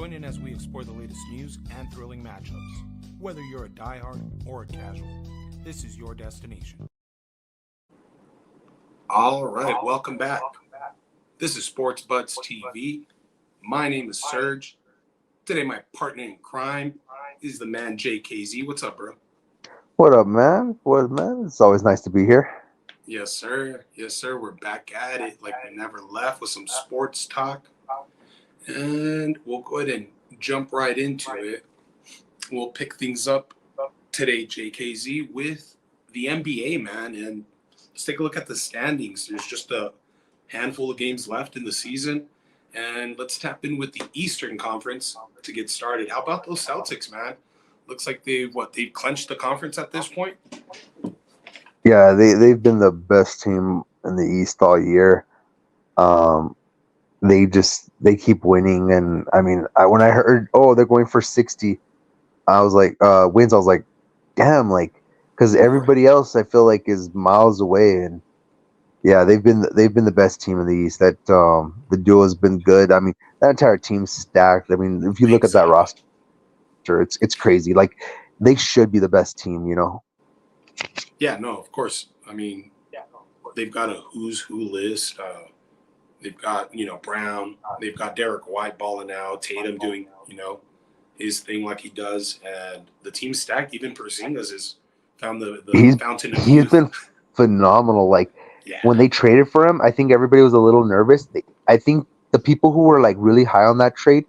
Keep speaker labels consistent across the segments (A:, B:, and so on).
A: Join in as we explore the latest news and thrilling matchups. Whether you're a diehard or a casual, this is your destination. All right, welcome back. This is Sports Buds TV. My name is Serge. Today, my partner in crime is the man JKZ. What's up, bro?
B: What up, man? What, man? It's always nice to be here.
A: Yes, sir. Yes, sir. We're back at it like we never left with some sports talk. And we'll go ahead and jump right into it. We'll pick things up today, JKZ, with the NBA, man. And let's take a look at the standings. There's just a handful of games left in the season. And let's tap in with the Eastern Conference to get started. How about those Celtics, man? Looks like they've clinched the conference at this point?
B: Yeah, they've been the best team in the East all year. They keep winning, and I mean, when I heard they're going for 60, I was like wins. I was like, damn, like because everybody else I feel like is miles away, and yeah, they've been the best team in the East. That the duo has been good. I mean, that entire team's stacked. I mean, if you look at that roster, it's crazy. Like they should be the best team, you know.
A: Yeah, no, of course. I mean, they've got a who's who list. They've got, Brown. They've got Derek White balling out. Tatum doing, his thing like he does. And the team's stacked. Even Porzingis has found the fountain of
B: he's
A: youth.
B: Been phenomenal. Like, when they traded for him, I think everybody was a little nervous. I think the people who were, like, really high on that trade,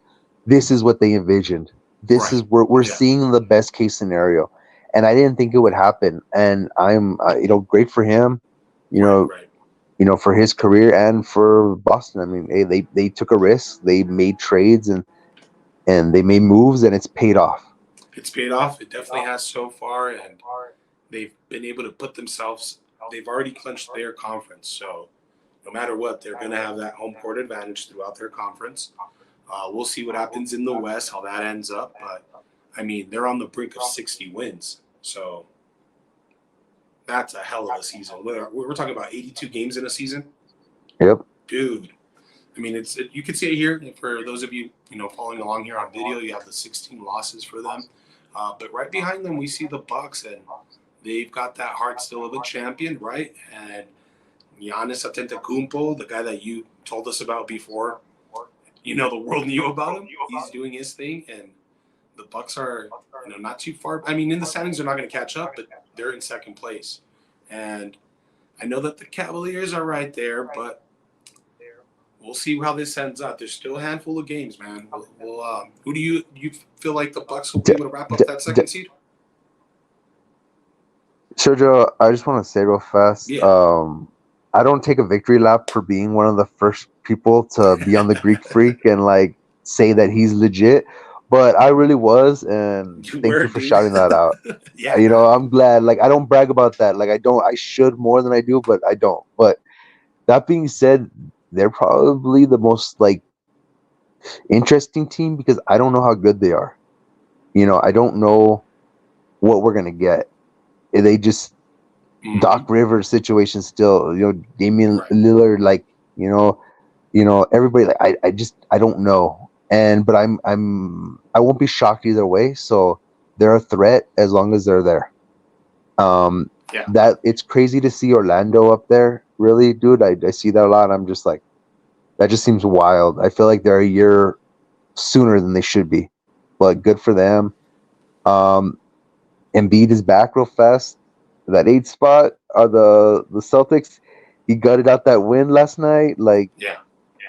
B: this is what they envisioned. This is where we're seeing the best case scenario. And I didn't think it would happen. And I'm, great for him, for his career and for Boston. I mean, they took a risk. They made trades and they made moves, and it's paid off.
A: It's paid off. It definitely has so far. And they've been able to put themselves – they've already clinched their conference. So no matter what, they're going to have that home court advantage throughout their conference. We'll see what happens in the West, how that ends up. But, I mean, they're on the brink of 60 wins. So that's a hell of a season. We're talking about 82 games in a season.
B: Yep.
A: Dude. I mean, you can see it here. For those of you, following along here on video, you have the 16 losses for them. But right behind them, we see the Bucks, and they've got that heart still of a champion, right? And Giannis Antetokounmpo, the guy that you told us about before, the world knew about him. He's doing his thing, and the Bucks are, not too far. I mean, in the standings, they're not going to catch up, but they're in second place. And I know that the Cavaliers are right there, but we'll see how this ends up. There's still a handful of games, man. Who do you feel like the Bucks will be able to wrap up that second seed?
B: Sergio, I just want to say real fast. Yeah. I don't take a victory lap for being one of the first people to be on the Greek Freak and like say that he's legit, but I really was, and thank you for shouting that out. Yeah, I'm glad. Like, I don't brag about that. Like, I should more than I do, but I don't. But that being said, they're probably the most like interesting team because I don't know how good they are. I don't know what we're gonna get. They just Doc Rivers situation still. Damian Lillard, like everybody. Like I don't know. But I won't be shocked either way. So they're a threat as long as they're there. That it's crazy to see Orlando up there. Really, dude, I see that a lot. I'm just like, that just seems wild. I feel like they're a year sooner than they should be, but good for them. Embiid is back real fast. That 8 spot are the Celtics. He gutted out that win last night. Like,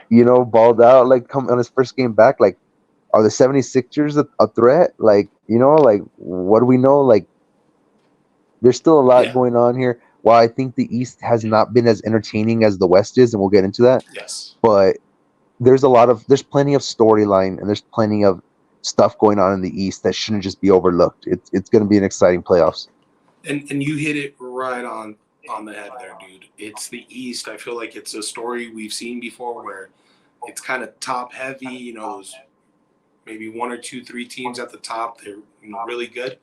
B: balled out. Like, come on his first game back. Like, are the 76ers a threat? Like, like what do we know? Like, there's still a lot going on here. While I think the East has not been as entertaining as the West is, and we'll get into that.
A: Yes.
B: But there's plenty of storyline, and there's plenty of stuff going on in the East that shouldn't just be overlooked. It's going to be an exciting playoffs.
A: And you hit it right on the head there, dude. It's the East. I feel like it's a story we've seen before where it's kind of top heavy. There's maybe 1 or 2, 3 teams at the top. They're really good.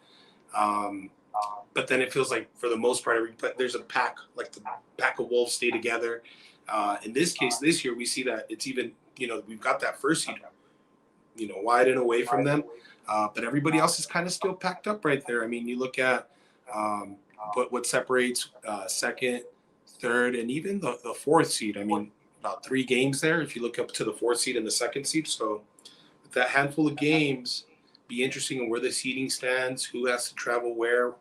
A: But then it feels like for the most part, there's a pack, like the pack of wolves stay together. In this case, this year, we see that it's even, we've got that first seed wide and away from them. But everybody else is kind of still packed up right there. I mean, you look at um, what separates second, third, and even the fourth seed. I mean, about 3 games there if you look up to the fourth seed and the second seed. So with that handful of games, be interesting in where the seeding stands, who has to travel where,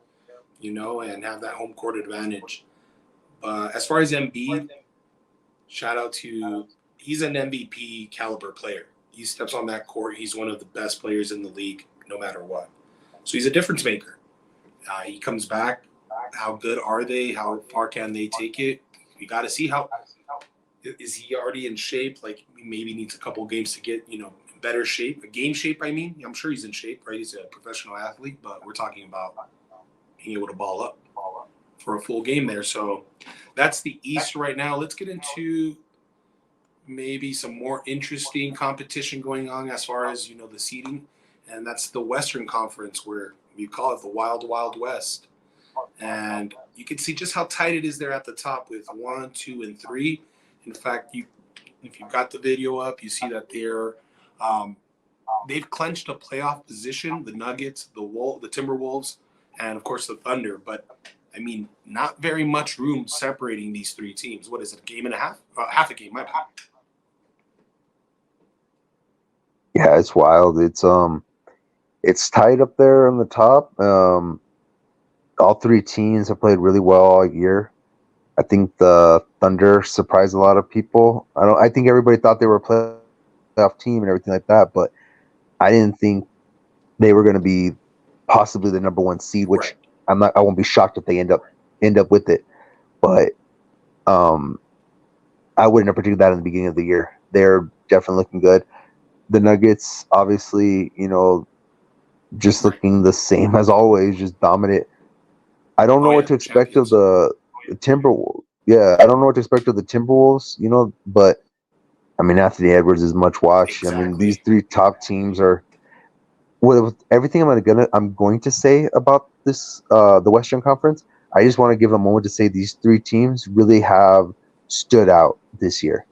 A: and have that home court advantage. As far as Embiid, shout out to he's an MVP caliber player. He steps on that court. He's one of the best players in the league, no matter what. So he's a difference maker. He comes back. How good are they? How far can they take it? We got to see how is he already in shape? Like he maybe needs a couple games to get in better shape, game shape. I mean, I'm sure he's in shape, right? He's a professional athlete, but we're talking about being able to ball up for a full game there. So that's the East right now. Let's get into maybe some more interesting competition going on as far as the seeding, and that's the Western Conference, where we call it the Wild Wild West. And you can see just how tight it is there at the top with 1, 2, and 3. In fact, if you've got the video up, you see that they've clinched a playoff position. The Nuggets, the Timberwolves, and of course the Thunder. But I mean, not very much room separating these 3 teams. What is it, a game and a half? Half a game, my bad.
B: Yeah, it's wild. It's tight up there on the top. All 3 teams have played really well all year. I think the Thunder surprised a lot of people. I think everybody thought they were a playoff team and everything like that, but I didn't think they were going to be possibly the number 1 seed, which right. I won't be shocked if they end up with it. But I wouldn't have predicted that in the beginning of the year. They're definitely looking good. The Nuggets, obviously, just looking the same as always, just dominant. I don't know what to expect of the Timberwolves. Yeah, I don't know what to expect of the Timberwolves, but I mean, Anthony Edwards is much watch. Exactly. I mean, these 3 top teams are with everything I'm going to say about this the Western Conference. I just want to give a moment to say these 3 teams really have stood out this year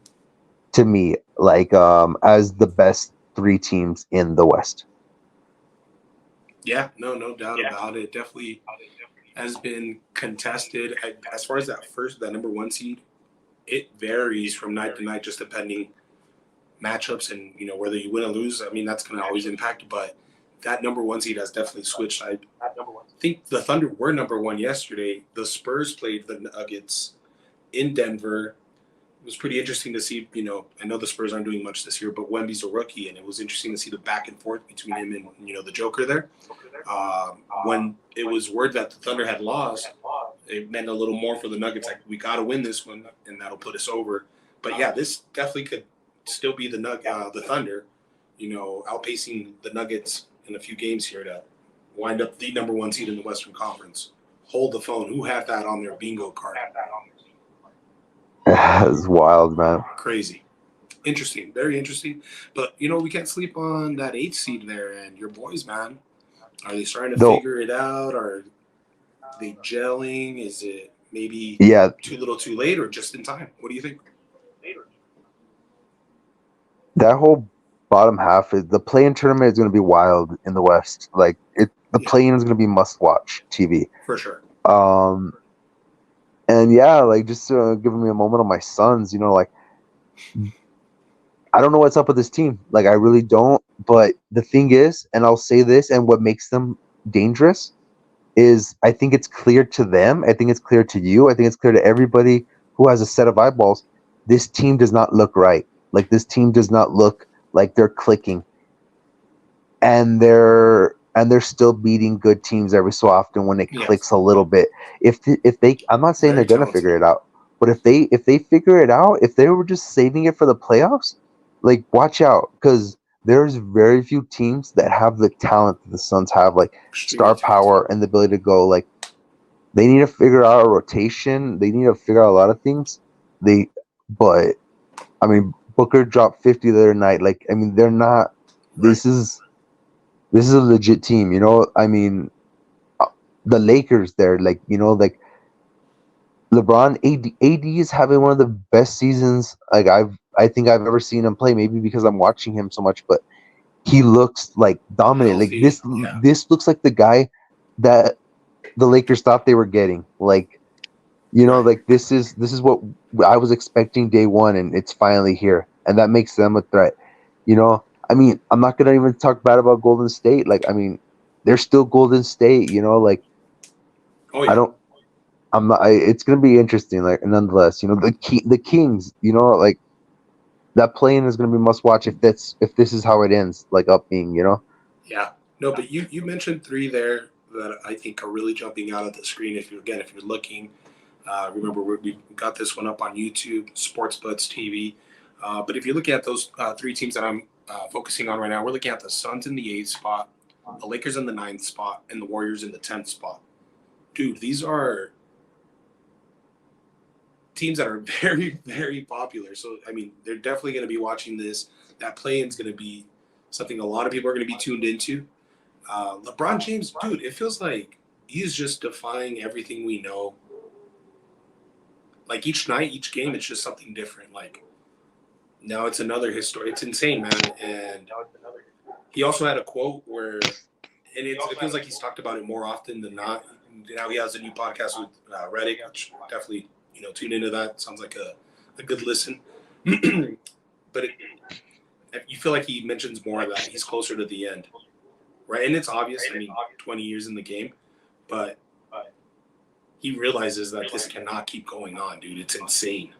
B: to me, like as the best 3 teams in the West.
A: Yeah, no doubt about it. Definitely has been contested. As far as that number 1 seed, it varies from night to night, just depending matchups and whether you win or lose. I mean, that's going to always impact. But that number 1 seed has definitely switched. I think the Thunder were number 1 yesterday. The Spurs played the Nuggets in Denver. It was pretty interesting to see. I know the Spurs aren't doing much this year, but Wemby's a rookie, and it was interesting to see the back and forth between him and the Joker there. When it was word that the Thunder had lost, it meant a little more for the Nuggets. Like, we got to win this one, and that'll put us over. But yeah, this definitely could still be the Thunder, outpacing the Nuggets in a few games here to wind up the number 1 seed in the Western Conference. Hold the phone. Who had that on their bingo card?
B: It's wild, man.
A: Crazy. Interesting. Very interesting. But, we can't sleep on that 8th seed there. And your boys, man, are they starting to figure it out? Are they gelling? Is it maybe too little too late or just in time? What do you think?
B: That whole bottom half, the play-in tournament is going to be wild in the West. Like, the play-in is going to be must-watch TV.
A: For sure.
B: And yeah, like, just giving me a moment on my Suns, like, I don't know what's up with this team. Like, I really don't. But the thing is, and I'll say this, and what makes them dangerous is I think it's clear to them. I think it's clear to you. I think it's clear to everybody who has a set of eyeballs. This team does not look right. Like, this team does not look like they're clicking. And they're still beating good teams every so often when it clicks a little bit. If they, I'm not saying they're going to figure it out, but if they figure it out, if they were just saving it for the playoffs, like, watch out, because there's very few teams that have the talent that the Suns have, like star power and the ability to go. Like, they need to figure out a rotation. They need to figure out a lot of things. But I mean, Booker dropped 50 the other night. Like, I mean, they're not. This is a legit team, I mean, the Lakers, they're like, like LeBron, AD is having one of the best seasons like I think I've ever seen him play. Maybe because I'm watching him so much, but he looks like dominant. Like
A: Healthy. Yeah.
B: this looks like the guy that the Lakers thought they were getting. Like,
A: Right.
B: like this is what I was expecting day one, and it's finally here, and that makes them a threat. I mean, I'm not gonna even talk bad about Golden State. Like, I mean, they're still Golden State. Like
A: Oh
B: I
A: yeah.
B: don't. I'm not. It's gonna be interesting. Like, nonetheless, the Kings. Like that play-in is gonna be must watch if this is how it ends. Like up being.
A: Yeah. No, but you mentioned three there that I think are really jumping out of the screen. If you're looking, remember we got this one up on YouTube, Sportsbuds TV. But if you look at those three teams that I'm focusing on right now, we're looking at the Suns in the 8th spot, the Lakers in the 9th spot, and the Warriors in the 10th spot. Dude, these are teams that are very, very popular. So, I mean, they're definitely going to be watching this. That play-in is going to be something a lot of people are going to be tuned into. LeBron James, dude, it feels like he's just defying everything we know. Like each night, each game, it's just something different. Like now it's another history. It's insane, man. And he also had a quote where, and it feels like he's talked about it more often than not. Now he has a new podcast with Reddick, which definitely, tune into that. Sounds like a good listen. But you feel like he mentions more of that. He's closer to the end. Right, and it's obvious. I mean, 20 years in the game, but he realizes that this cannot keep going on, dude. It's insane.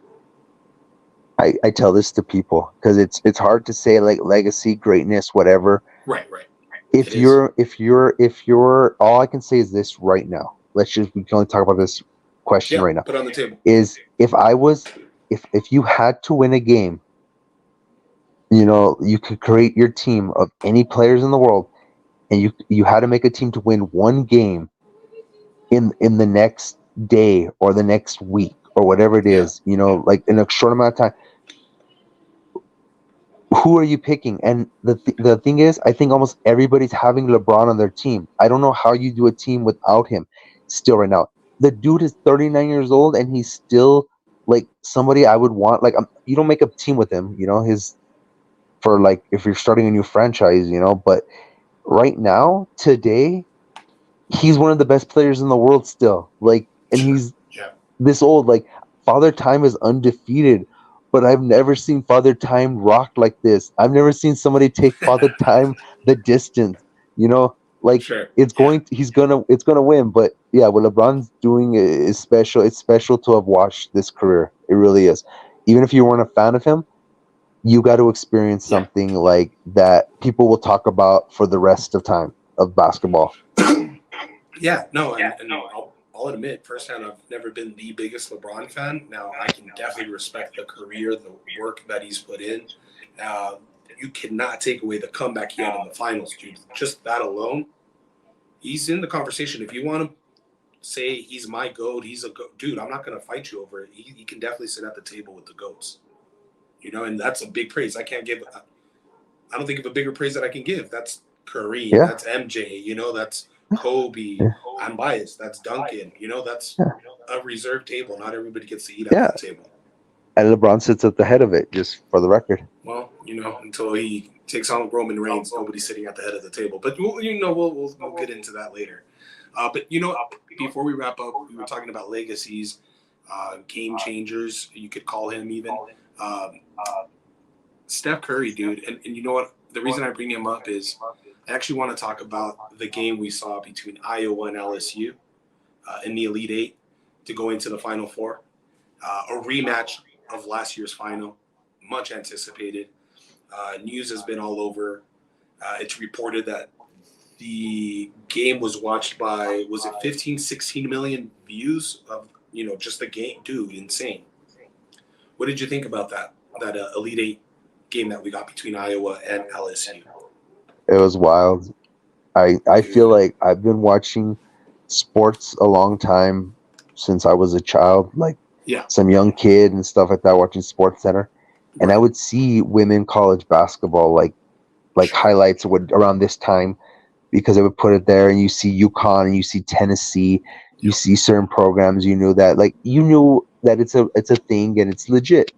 B: I tell this to people because it's hard to say like legacy, greatness, whatever.
A: Right.
B: If you're all I can say is this right now. We can only talk about this question right now.
A: Put it on the table.
B: Is if you had to win a game, you could create your team of any players in the world, and you had to make a team to win one game in the next day or the next week or whatever it is, like in a short amount of time. Who are you picking? And the thing is, I think almost everybody's having LeBron on their team. I don't know how you do a team without him still right now. The dude is 39 years old and he's still like somebody I would want. Like, you don't make a team with him, for like if you're starting a new franchise, but right now, today, he's one of the best players in the world still. Like, and he's this old. Like, Father Time is undefeated, but I've never seen Father Time rock like this. I've never seen somebody take Father Time the distance. Like it's gonna win. But yeah, what LeBron's doing is special. It's special to have watched this career. It really is. Even if you weren't a fan of him, you got to experience something like that people will talk about for the rest of time of basketball.
A: I'll admit firsthand, I've never been the biggest LeBron fan. Now I can definitely respect the career, the work that he's put in. You cannot take away the comeback he had in the finals, dude. Just that alone, he's in the conversation. If you want to say he's my GOAT, he's a GOAT. Dude, I'm not going to fight you over it. He can definitely sit at the table with the GOATs. And that's a big praise. I don't think of a bigger praise that I can give. That's Kareem. Yeah. That's MJ. That's Kobe. Yeah. I'm biased. That's Duncan. That's a reserved table. Not everybody gets to eat at that table.
B: And LeBron sits at the head of it, just for the record.
A: Well, until he takes on Roman Reigns, nobody's sitting at the head of the table. But we'll get into that later. But before we wrap up, we were talking about legacies, game changers. You could call him even. Steph Curry, dude. And you know what? The reason I bring him up is I actually want to talk about the game we saw between Iowa and LSU in the Elite Eight to go into the Final Four. A rematch of last year's final, much anticipated. News has been all over. It's reported that the game was watched by, was it 15, 16 million views of, just the game? Dude, insane. What did you think about that Elite Eight game that we got between Iowa and LSU?
B: It was wild. I feel like I've been watching sports a long time since I was a child, like some young kid and stuff like that, watching Sports Center. And I would see women college basketball like highlights around this time because I would put it there, and you see UConn and you see Tennessee, you see certain programs, you knew that it's a thing and it's legit.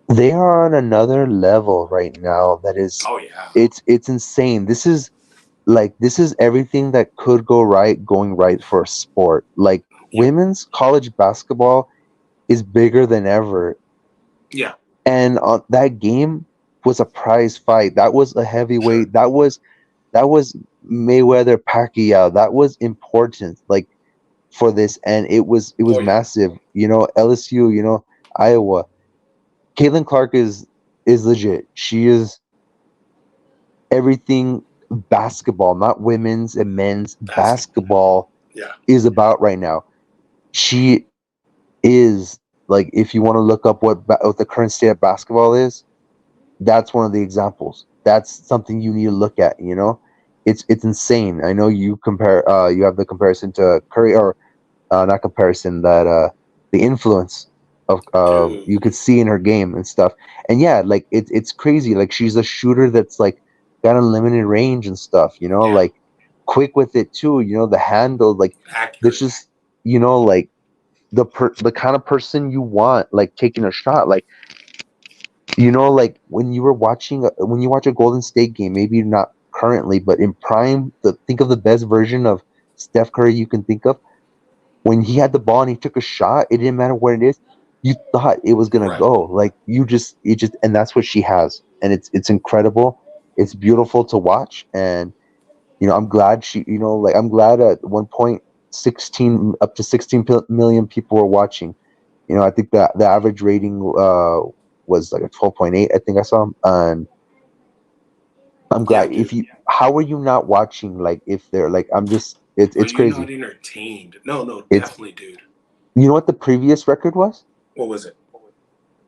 B: They are on another level right now. That is,
A: Oh yeah.
B: it's insane. This is everything that could go right going right for a sport. Like
A: Yep.
B: women's college basketball is bigger than ever,
A: Yeah.
B: and that game was a prize fight. That was a
A: Sure.
B: heavyweight. That was Mayweather Pacquiao. That was important. Like for this, and it was
A: Oh yeah.
B: massive. LSU. Iowa. Caitlin Clark is legit. She is everything basketball, not women's and men's
A: Basketball.
B: basketball
A: Yeah.
B: is about right now. She is like, if you want to look up what the current state of basketball is, that's one of the examples. That's something you need to look at. It's insane. I know you have the comparison to Curry, or not comparison, that the influence of
A: Dude.
B: you could see in her game and stuff. And yeah, like it's crazy. Like she's a shooter that's like got unlimited range and stuff.
A: Yeah.
B: Like quick with it too. The handle, like this
A: Accurate.
B: just like the kind of person you want, like taking a shot. Like like when you watch a Golden State game, maybe not currently, but in prime, think of the best version of Steph Curry you can think of. When he had the ball and he took a shot, it didn't matter what it is. You thought it was gonna
A: Right.
B: go. Like and that's what she has, and it's incredible. It's beautiful to watch, and I'm glad I'm glad at one point 16 up to 16 million people were watching. I think that the average rating was like a 12.8. I think I saw, and I'm
A: Yeah,
B: glad.
A: dude.
B: How are you not watching? Like, if they're like,
A: Are
B: it's
A: you
B: crazy.
A: not entertained? No, no,
B: It's
A: definitely, dude.
B: You know what the previous record was?
A: What was it?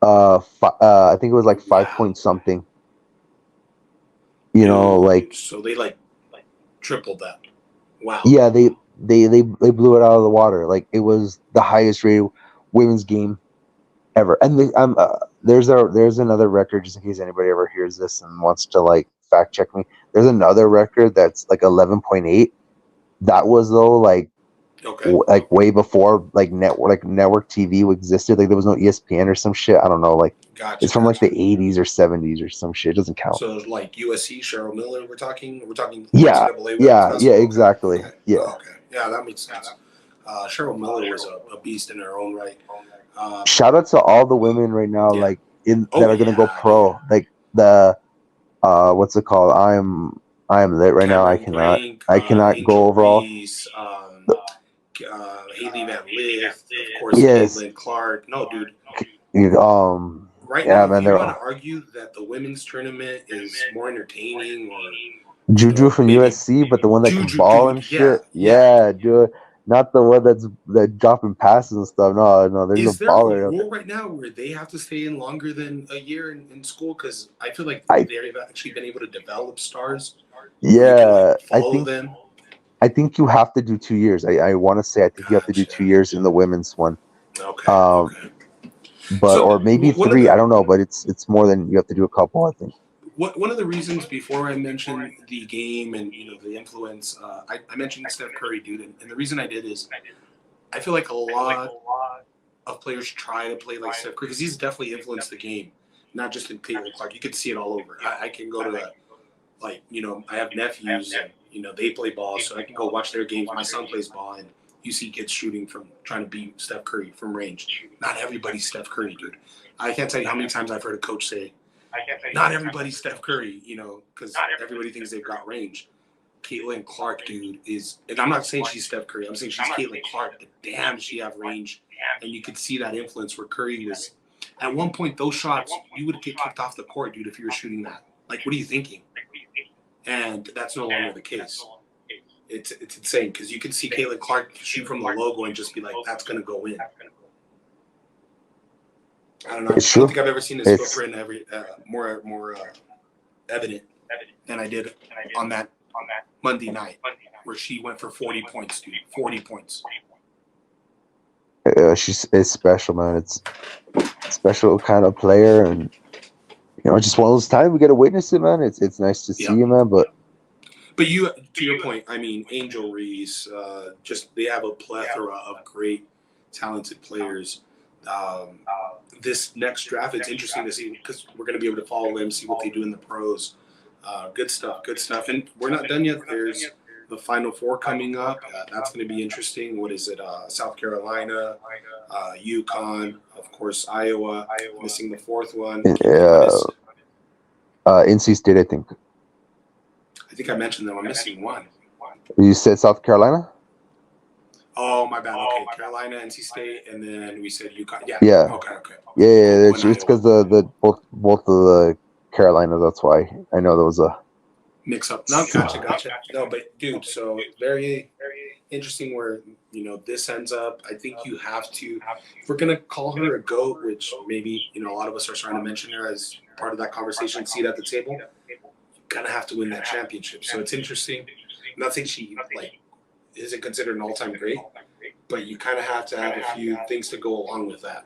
B: I think it was like 5
A: Wow.
B: point something.
A: Dude.
B: Like,
A: So they like tripled that. Wow.
B: yeah, they blew it out of the water. Like, it was the highest rated women's game ever. And there's another record, just in case anybody ever hears this and wants to like fact check me. There's another record that's like 11.8. That was though
A: Okay.
B: like way before network TV existed. Like there was no ESPN or some shit. I don't know. Like it's
A: Gotcha,
B: from like
A: gotcha.
B: the 80s or 70s or some shit. It doesn't count.
A: So like USC, Cheryl Miller, we're talking
B: Yeah,
A: NCAA women's
B: yeah,
A: basketball. Okay,
B: exactly.
A: okay,
B: Yeah.
A: oh, okay. Yeah, that makes sense. Cheryl Miller was a beast in her own right. Um,
B: Shout out to all the women right now,
A: yeah.
B: like in that
A: Oh
B: are gonna go
A: yeah, dude.
B: pro. Like the what's it called? I am lit right now. I
A: Cameron
B: cannot
A: Brink,
B: I cannot go
A: Angel
B: overall.
A: Reese, Haley Van Lith, of course,
B: Yes.
A: Caitlin Clark. No, dude.
B: You-
A: Right now,
B: yeah,
A: if
B: man,
A: you
B: they're
A: want to argue that the women's tournament is more entertaining, or
B: Juju from
A: maybe
B: USC, but the one that can
A: Juju,
B: ball
A: dude.
B: and
A: Yeah,
B: shit.
A: yeah.
B: Yeah, dude. Not the one that dropping passes and stuff. No, no, there's a
A: Is there a
B: baller out there.
A: rule right now where they have to stay in longer than a year in school? Because I feel like
B: I
A: they've actually been able to develop stars where you can like
B: Yeah,
A: follow them.
B: I think you have to do 2 years. I want to say I think you have to do
A: Gotcha.
B: 2 years in the women's one.
A: Okay.
B: Um,
A: Okay.
B: but
A: So
B: or maybe
A: one of
B: three.
A: the
B: I don't know, but it's more than you have to do a couple. I think.
A: one of the reasons before I mentioned the game and the influence, I mentioned Steph Curry, dude, and the reason I did is I feel like a lot of players try to play like Steph Curry because he's definitely influenced the game, not just in Caitlin Clark. You could see it all over. I can go to I have nephews and they play ball, so I can go watch their games. My son plays ball, and you see kids shooting from trying to beat Steph Curry from range. Not everybody's Steph Curry, dude. I can't tell you how many times I've heard a coach say, "Not everybody's Steph Curry," because everybody thinks they've got range. Caitlin Clark, dude, and I'm not saying she's Steph Curry. I'm saying she's Caitlin Clark, but damn, does she have range, and you could see that influence where Curry was. At one point, those shots, you would get kicked off the court, dude, if you were shooting that. Like, what are you thinking? And that's no longer the case. It's insane because you can see Caitlin Clark shoot from the logo and just be like, "That's gonna go in." I don't know.
B: It's
A: I don't
B: true.
A: think I've ever seen his
B: It's
A: footprint more evident than I did on that Monday night where she went for 40 points, dude. 40 points.
B: it's special, man. It's a special kind of player, and just one of those times we get to witness it, man. It's nice to see
A: Yeah.
B: you, man. But
A: But to your point, I mean, Angel Reese, just they have a plethora of great, talented players. this next draft, it's interesting to see because we're going to be able to follow them, see what they do in the pros. Good stuff, good stuff. And we're not done yet. There's the Final Four coming up. That's going to be interesting. What is it? South Carolina, UConn, of course, Iowa. Missing the fourth one.
B: NC State, I think.
A: I think I mentioned them. I'm missing one.
B: You said South Carolina?
A: Oh, my bad. Okay, Carolina, NC State, and then we said UConn. Yeah.
B: Yeah.
A: Okay.
B: Yeah. It's because the both of the Carolinas. That's why I know there was a
A: mix up. No, gotcha. No, but dude, so very interesting where this ends up. I think you have to, if we're gonna call her a GOAT, which maybe a lot of us are trying to mention her as part of that conversation, seat at the table. You kind of have to win that championship. So it's interesting. I'm not saying she isn't considered an all-time great, but you kind of have to have a few things to go along with that.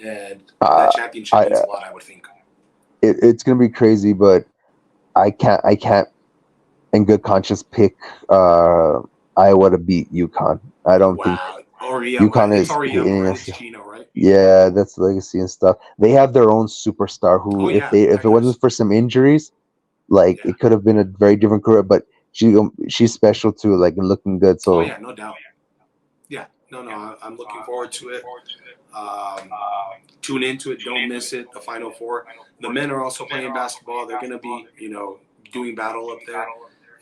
A: And that championship means a lot, I would think.
B: It's gonna be crazy, but I can't in good conscience pick Iowa to beat UConn. I don't think UConn is hitting us.
A: Gino, right?
B: Yeah, that's legacy and stuff. They have their own superstar who, if it wasn't for some injuries, it could have been a very different career. But she's special too, looking good. So
A: no doubt. Yeah, no, I'm looking forward to it. Tune into it, don't miss it. The Final Four. The men are also playing basketball. They're going to be, doing battle up there,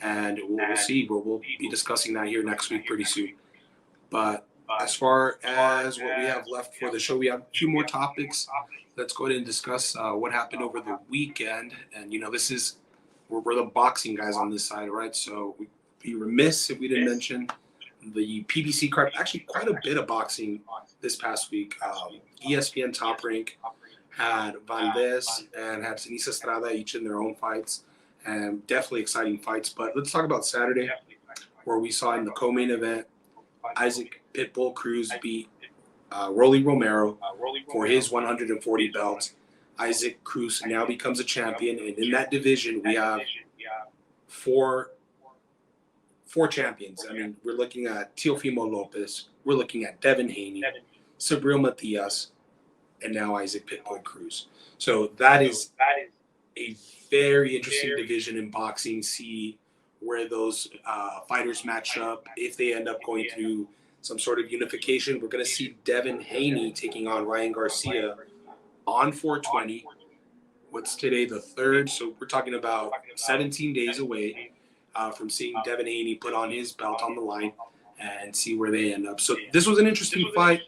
A: and we'll see. We'll be discussing that here next week pretty soon. But as far as what we have left for the show, we have a few more topics. Let's go ahead and discuss what happened over the weekend. And this is we're the boxing guys on this side, right? So we'd be remiss if we didn't mention the PBC card. Actually, quite a bit of boxing this past week. ESPN Top Rank had Valdez and had Sinisa Estrada each in their own fights, and definitely exciting fights. But let's talk about Saturday, where we saw in the co-main event, Isaac Pitbull Cruz beat Rolly Romero for his 140 belts. Isaac Cruz now becomes a champion, and in that division, we have four champions. I mean, we're looking at Teofimo Lopez, we're looking at Devin Haney, Sabril Matias, and now Isaac Pitbull Cruz. So that is a very interesting division in boxing. See where those fighters match up. If they end up going through some sort of unification, we're going to see Devin Haney taking on Ryan Garcia on 420. What's today, the 3rd? So we're talking about 17 days away from seeing Devin Haney put on his belt on the line and see where they end up. So this was an interesting fight.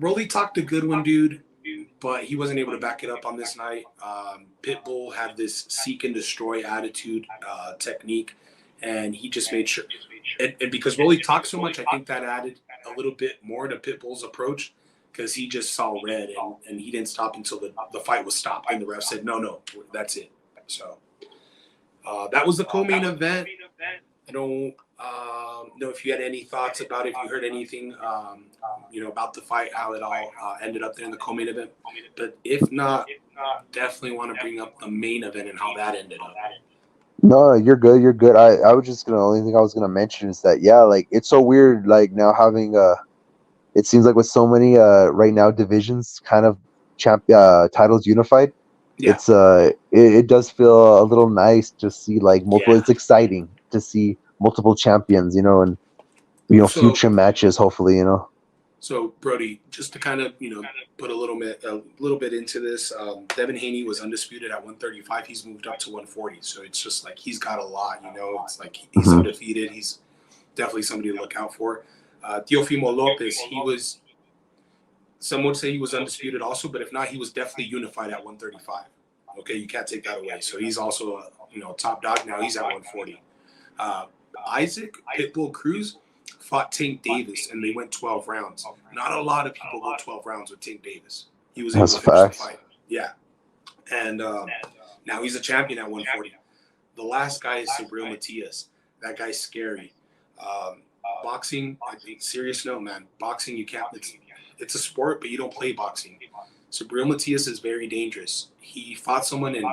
A: Rolly talked a good one, dude, but he wasn't able to back it up on this night. Pitbull had this seek and destroy attitude, technique, and he just made sure. And because Rolly talked so much, I think that added a little bit more to Pitbull's approach, because he just saw red and he didn't stop until the fight was stopped and the ref said, no, that's it. So that was the co-main event. I don't know if you had any thoughts about it, if you heard anything, about the fight, how it all ended up there in the co-main event. But if not, definitely want to bring up the main event and how that ended up.
B: No, you're good. I was just only thing I was gonna mention is that it's so weird now having it seems like with so many right now divisions kind of titles unified. Yeah. It does feel a little nice to see multiple. Yeah. It's exciting to see multiple champions, and future matches hopefully.
A: So Brody, just to kind of put a little bit into this, Devin Haney was undisputed at 135. He's moved up to 140, so it's just he's got a lot. It's he's undefeated. He's definitely somebody to look out for. Teofimo Lopez, some would say he was undisputed also, but if not, he was definitely unified at 135. Okay, you can't take that away. So he's also a top dog now. He's at 140. Isaac Pitbull Cruz fought Tank Davis, and they went 12 rounds. Not a lot of people go 12 rounds with Tank Davis. He was able to finish the fight. Yeah. And now he's a champion at 140. The last guy is Sabril Matias. That guy's scary. Boxing, I think, serious note, man. Boxing, you can't. It's a sport, but you don't play boxing. Sabril Matias is very dangerous. He fought someone, and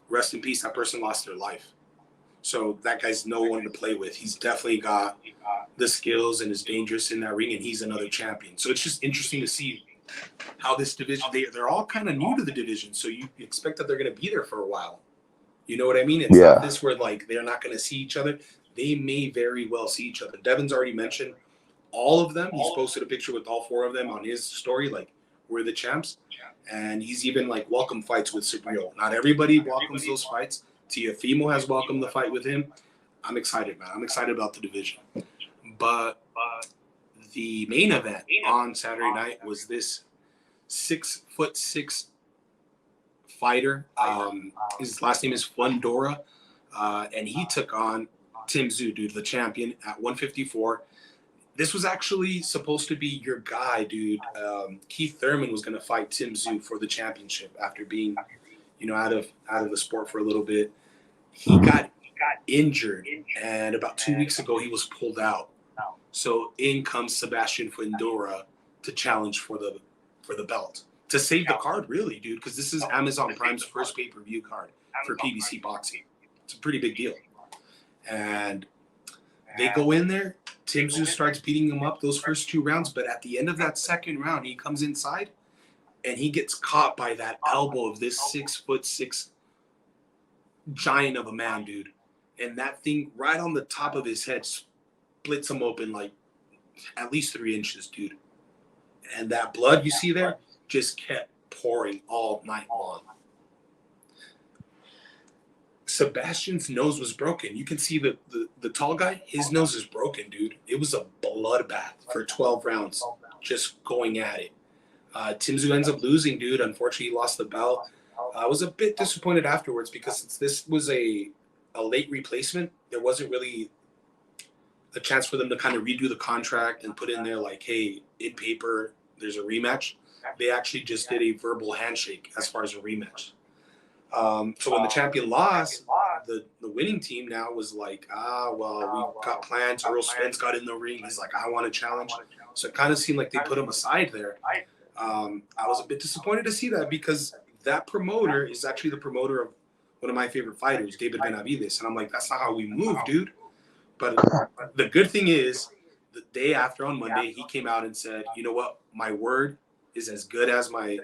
A: rest in peace, that person lost their life. So that guy's no one to play with. He's definitely got the skills and is dangerous in that ring, and he's another champion. So it's just interesting to see how this division, they're all kind of new to the division, so you expect that they're going to be there for a while. You know what I mean? It's not this where like they're not going to see each other. They may very well see each other. Devin's already mentioned all of them. He's posted a picture with all 4 of them on his story, like, we're the champs. And he's even like welcome fights with Subriel. Not everybody welcomes those fights. Tiafimo has welcomed the fight with him. I'm excited, man. I'm excited about the division. But the main event on Saturday night was this 6'6" fighter. His last name is Fundora, and he took on Tim Tszyu, dude, the champion, at 154. This was actually supposed to be your guy, dude. Keith Thurman was going to fight Tim Tszyu for the championship after being, out of the sport for a little bit. He got injured, and about 2 weeks ago he was pulled out. So in comes Sebastian Fundora to challenge for the belt, to save the card, really, dude, because this is Amazon Prime's first pay-per-view card for PBC Boxing. It's a pretty big deal. And they go in there. Tim Tszyu starts beating him up those first 2 rounds, but at the end of that second round, he comes inside, and he gets caught by that elbow of this 6'6" giant of a man, dude. And that thing right on the top of his head splits him open like at least 3 inches, dude. And that blood you see there just kept pouring all night long. Sebastian's nose was broken. You can see the tall guy, his nose is broken, dude. It was a bloodbath for 12 rounds, just going at it. Tim Tszyu ends up losing, dude. Unfortunately, he lost the belt. I was a bit disappointed afterwards because this was a late replacement. There wasn't really a chance for them to kind of redo the contract and put in there like, hey, in paper, there's a rematch. They actually just did a verbal handshake as far as a rematch. So when the champion lost, the winning team now was like, well, we got plans. Earl Spence got in the ring. He's like, I want to challenge. So it kind of seemed like they put him aside there. I was a bit disappointed to see that because that promoter is actually the promoter of one of my favorite fighters, David Benavides. And I'm like, that's not how we move, dude. But the good thing is, the day after on Monday, he came out and said, you know what, my word is as good as my,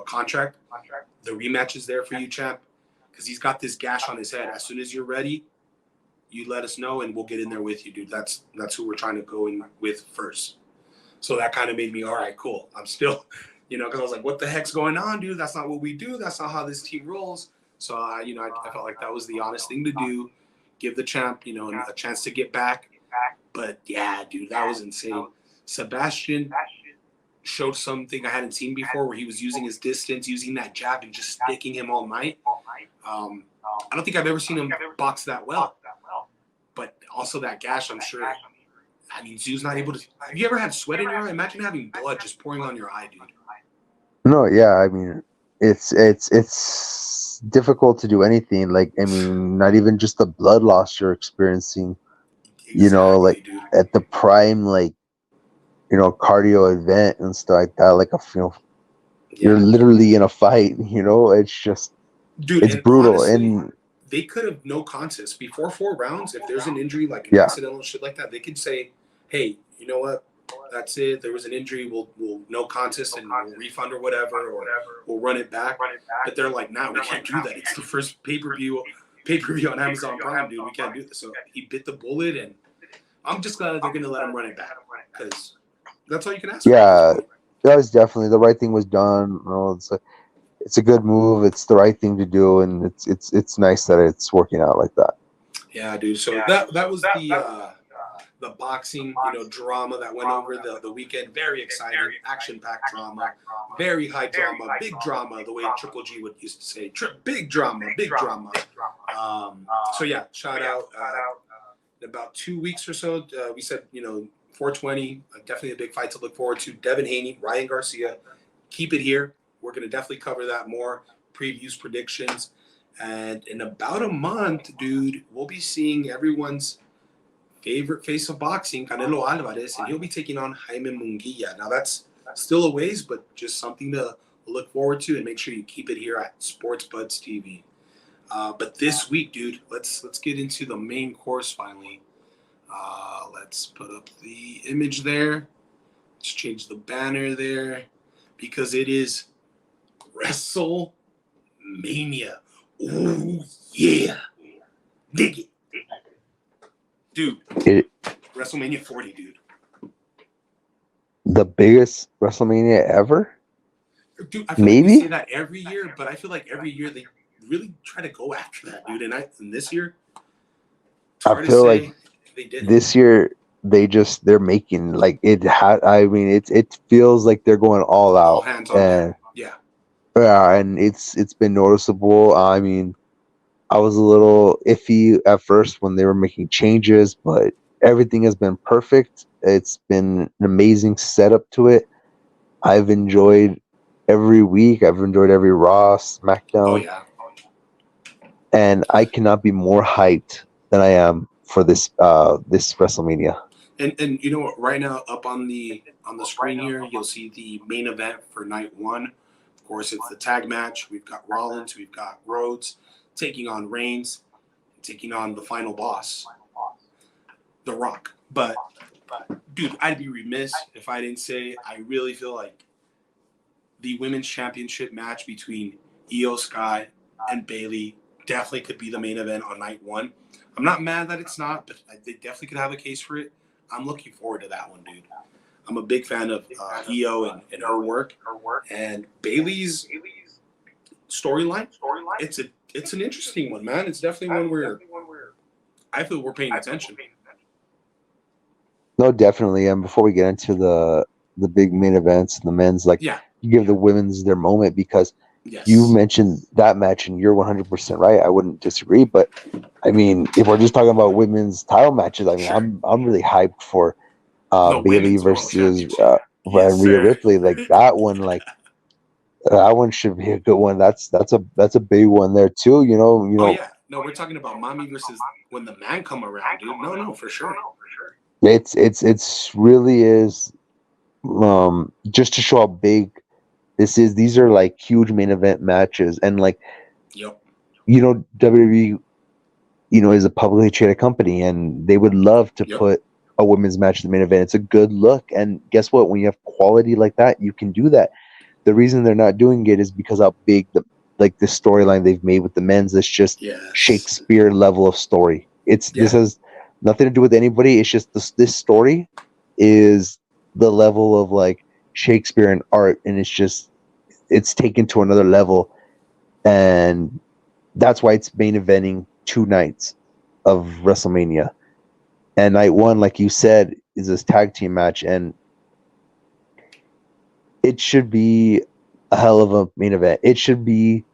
A: contract. The rematch is there for you, champ, because he's got this gash on his head. As soon as you're ready, you let us know and we'll get in there with you, dude. That's who we're trying to go in with first. So that kind of made me, all right, cool. I'm still, because I was like, what the heck's going on, dude? That's not what we do. That's not how this team rolls. So, I felt like that was the honest thing to do. Give the champ, a chance to get back. But yeah, dude, that was insane. Sebastian showed something I hadn't seen before where he was using his distance, using that jab and just sticking him all night. I don't think I've ever seen him box that well. But also that gash, I'm sure. I mean, Tzew's not able to. Have you ever had sweat in your eye? Imagine having blood just pouring on your eye, dude.
B: No, yeah, I mean, it's difficult to do anything. Like, I mean, not even just the blood loss you're experiencing.
A: Exactly, dude.
B: At the prime, cardio event and stuff like that. Like you're literally in a fight. It's just,
A: dude,
B: it's brutal.
A: Honestly,
B: and
A: they could have no contest before 4 rounds. If there's an injury, like an accidental shit like that, they could say, hey, you know what? That's it. There was an injury. We'll no contest and we'll refund or whatever, or we'll run it back. But they're like, nah, we can't do that. It's the first pay-per-view on Amazon Prime, dude. We can't do this. So he bit the bullet, and I'm just glad they're gonna let him run it back because that's all you can ask for.
B: Yeah, that was definitely the right thing was done. It's a good move. It's the right thing to do, and it's nice that it's working out like that.
A: Yeah, dude. So that was the boxing, drama that went over the weekend. Very exciting, action-packed drama, very high drama, big drama, the way Triple G would used to say, big drama, big drama. So yeah, shout out. In about 2 weeks or so, we said, 420, definitely a big fight to look forward to. Devin Haney, Ryan Garcia, keep it here. We're going to definitely cover that more, previews, predictions. And in about a month, dude, we'll be seeing everyone's favorite face of boxing, Canelo Alvarez, and he'll be taking on Jaime Munguia. Now, that's still a ways, but just something to look forward to, and make sure you keep it here at Sports Buds TV. But this week, dude, let's get into the main course finally. Let's put up the image there. Let's change the banner there because it is WrestleMania. Ooh yeah, dig it, dude. WrestleMania 40, dude.
B: The biggest WrestleMania ever?
A: Dude, I feel like we say that every year, but I feel like every year they really try to go after that, dude. And this year, it's hard
B: I feel
A: to
B: like
A: say they did.
B: This year they're making like it I mean it feels like they're going all out.
A: All hands on deck. Yeah.
B: Yeah, and it's been noticeable. I mean, I was a little iffy at first when they were making changes, but everything has been perfect. It's been an amazing setup to it. I've enjoyed every week. I've enjoyed every Raw, SmackDown.
A: Oh yeah.
B: And I cannot be more hyped than I am for this WrestleMania.
A: And you know what? Right now, up on the screen here, you'll see the main event for night one. Of course, it's the tag match. We've got Rollins, we've got Rhodes taking on Reigns, taking on the final boss, The Rock. But dude, I'd be remiss if I didn't say I really feel like the women's championship match between Io Sky and Bayley definitely could be the main event on night one. I'm not mad that it's not, but they definitely could have a case for it. I'm looking forward to that one, dude. I'm a big fan of Io and her work, and Bayley's storyline. It's an interesting one, man. It's definitely one where I feel we're paying attention.
B: No, definitely. And before we get into the big main events and the men's, like you give the women's their moment because you mentioned that match and you're 100% right. I wouldn't disagree, but I mean, if we're just talking about women's title matches, I mean, I'm really hyped for Bayley versus Rhea Ripley. Like that one, that one should be a good one. That's a big one there too. You know.
A: Oh yeah, no, we're talking about mommy versus when the man come around, dude. No, for sure.
B: It's really is just to show how big this is. These are like huge main event matches, and like WWE is a publicly traded company, and they would love to put a women's match in the main event. It's a good look, and guess what? When you have quality like that, you can do that. The reason they're not doing it is because how big the storyline they've made with the men's. It's just Shakespeare level of story. This has nothing to do with anybody. It's just this story is the level of like Shakespeare and art, and it's taken to another level, and that's why it's main eventing 2 nights of WrestleMania. And night one, like you said, is this tag team match, and it should be a hell of a main event. It should be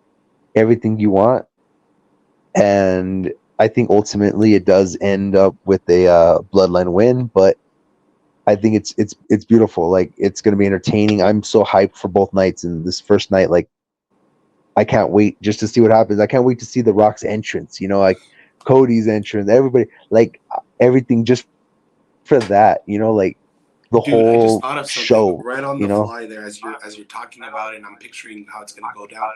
B: everything you want, and I think ultimately it does end up with a bloodline win, but I think it's beautiful. Like it's going to be entertaining. I'm so hyped for both nights, and this first night, like I can't wait just to see what happens. I can't wait to see The Rock's entrance. Like Cody's entrance. Everybody, like everything, just for that. Like the whole
A: I just thought of
B: show
A: right on the fly there as you're talking about it, and I'm picturing how it's going to go down.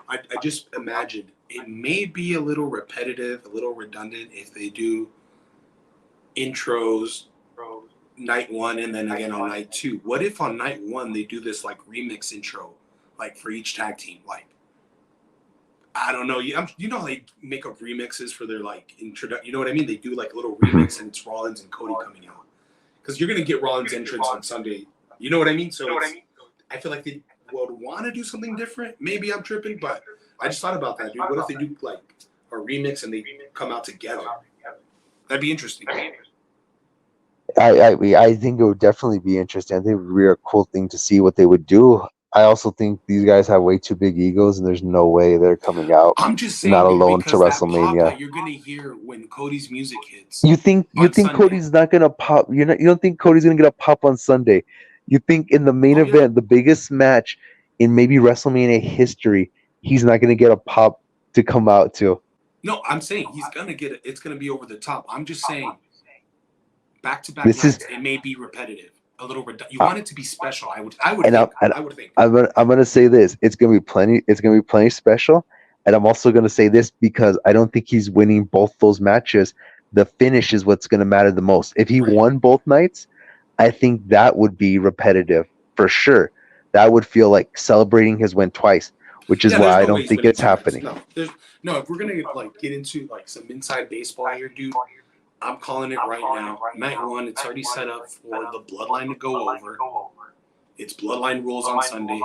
A: I just imagined it may be a little repetitive, a little redundant if they do intros night one and then again on night two. What if on night one they do this like remix intro, like for each tag team? Like, I don't know. They make up remixes for their like introduction. You know what I mean? They do like a little remix and it's Rollins and Cody coming out. Because you're going to get Rollins' entrance on Sunday. You know what I mean? So I feel like they would want to do something different. Maybe I'm tripping, but I just thought about that, dude. What if they do like a remix and they come out together? That'd be interesting.
B: I think it would definitely be interesting. I think it would be a cool thing to see what they would do. I also think these guys have way too big egos, and there's no way they're coming out.
A: I'm just saying,
B: not alone to WrestleMania.
A: That pop that you're gonna hear when Cody's music hits.
B: You think Cody's not gonna pop? You don't think Cody's gonna get a pop on Sunday? You think in the main event, the biggest match in maybe WrestleMania history, he's not gonna get a pop to come out to?
A: No, I'm saying he's gonna get it. It's gonna be over the top. I'm just saying, back-to-back nights, it may be repetitive. A little you want it to be special. I would think.
B: I'm gonna say this. It's gonna be plenty special, And I'm also going to say this because I don't think he's winning both those matches. The finish is what's going to matter the most. If he won both nights, I think that would be repetitive for sure. That would feel like celebrating his win twice, which is why I don't think it's happening.
A: No, if we're gonna like get into like some inside baseball here, dude, I'm calling it right now. Night one, it's already set up for the bloodline to go over. It's bloodline rules on Sunday,